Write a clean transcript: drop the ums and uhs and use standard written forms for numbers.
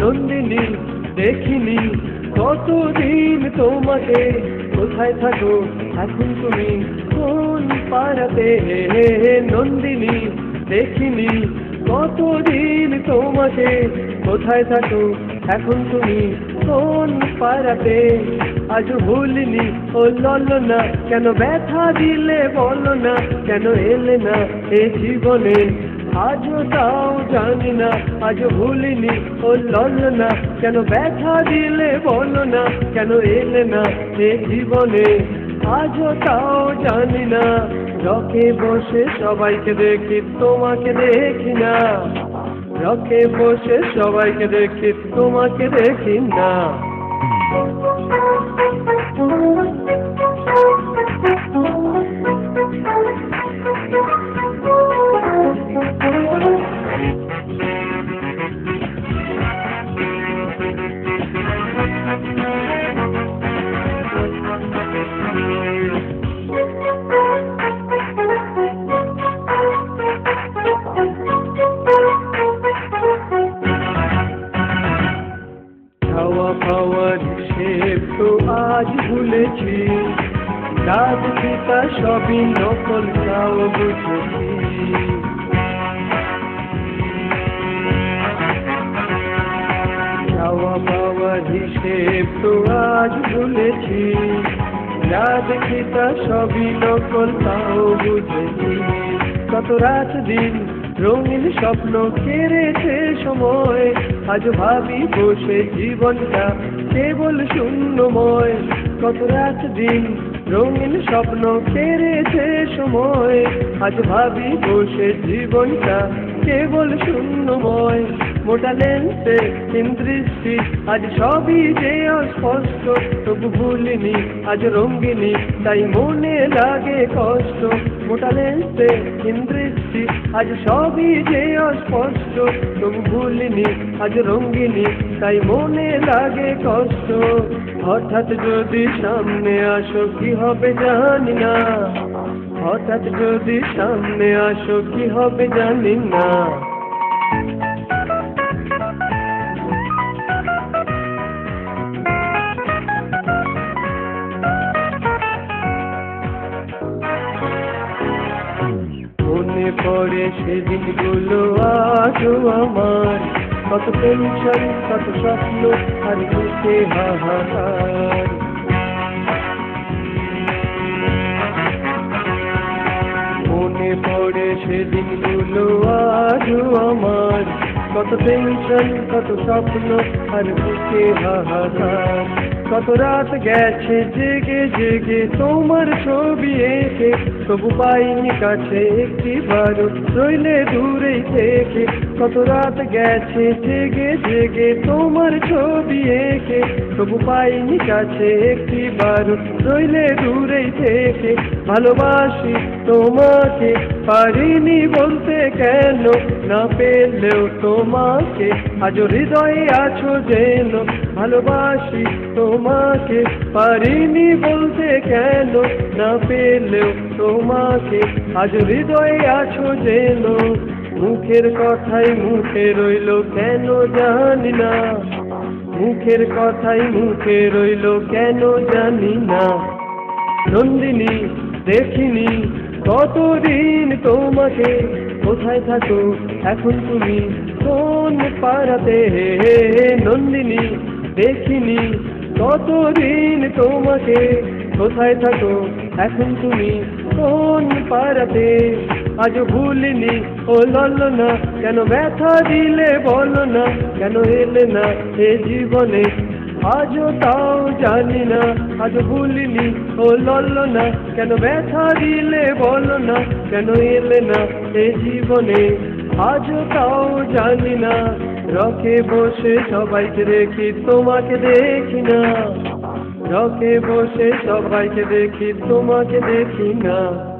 নন্দিনী দেখিনি কতদিন তোমাকে, কোথায় থাকো এখন তুমি কোন পাড়াতে? নন্দিনী দেখিনি কতদিন তোমাকে, কোথায় থাকো এখন তুমি কোন পাড়াতে? আজ ভুলিনি ও ললনা, কেন ব্যথা দিলে বলো না, কেন এলে না এ জীবনে আজও তাও জানি না। আজ ভুলিনি ও ললনা, কেন ব্যথা দিলে বলো না, কেন এলে না এ জীবনে আজও তাও জানি না। রকে বসে সবাইকে দেখি তোমাকে দেখি না, রকে বসে সবাইকে দেখি তোমাকে দেখি না। খাওয়া খাওয়ার হিসেব তো আজ ভুলেছি, রাত পিতা সবই নকল তাও বুঝেছি। খাওয়া খাওয়ার হিসেব তো আজ ভুলেছি, রাত পিতা সবই নকল তাও বুঝেছি। কত রাত দিন রঙিন স্বপ্ন কেড়েছে সময়, আজ ভাবি বসে জীবনটা কেবল শূন্যময়। কত রাত দিন রঙিন স্বপ্ন কেড়েছে সময়, আজ ভাবি বসে জীবনটা কেবল শূন্যময়। মোটা লেন্সে দৃষ্টি আজ সবই যে অস্পষ্ট, তবু ভুলিনি আজ রঙ্গিনী তাই মনে লাগে কষ্ট। মোটা লেন্সে দৃষ্টি আজ সবই যে অস্পষ্ট, তবু ভুলিনি আজ রঙ্গিনী তাই মনে লাগে কষ্ট। হঠাৎ যদি সামনে আসো কি হবে জানি না, হঠাৎ যদি সামনে আসো কি হবে জানি না। মনে পড়ে সেদিনগুলো আজও আমার, কত টেনশন কত স্বপ্ন আর বুকে হাহাকার। মনে পড়ে সেদিনগুলো আজও আমার, কত টেনশন কত স্বপ্ন আর বুকে হাহাকার। কত রাত গেছে জেগে জেগে তোমার ছবি এঁকে, তবু পাইনি কাছে একটিবার রইলে দূরেই থেকে। কত রাত গেছে জেগে জেগে তোমার ছবি এঁকে, তবু পাইনি কাছে একটিবার রইলে দূরেই থেকে। ভালোবাসি তোমাকে পারিনি বলতে কেন, না পেলেও তোমাকে আজ হৃদয়ে আছো যেন। ভালোবাসি তোমাকে পারিনি বলতে কেন, না পেলেও তোমাকে আজ হৃদয়ে আছো যেন। মুখের কথাই মুখে রইল কেন জানি না, মুখের কথাই মুখে রইল কেন জানি না। নন্দিনী দেখিনি কতদিন তোমাকে, কোথায় থাকো এখন তুমি কোন পাড়াতে? নন্দিনী দেখিনি কতদিন তোমাকে, কোথায় থাকো এখন তুমি কোন পাড়াতে? আজ ভুলিনি ও ললনা, কেন ব্যথা দিলে বলো না, কেন এলে না এ জীবনে আজও তাও জানি না। আজ ভুলিনি ও ললনা, কেন ব্যথা দিলে বলো না, কেন এলে না এ জীবনে আজও তাও জানি না। রকে বসে সবাইকে দেখি তোমাকে দেখি না, রকে বসে সবাইকে দেখি, তোমাকে দেখি না।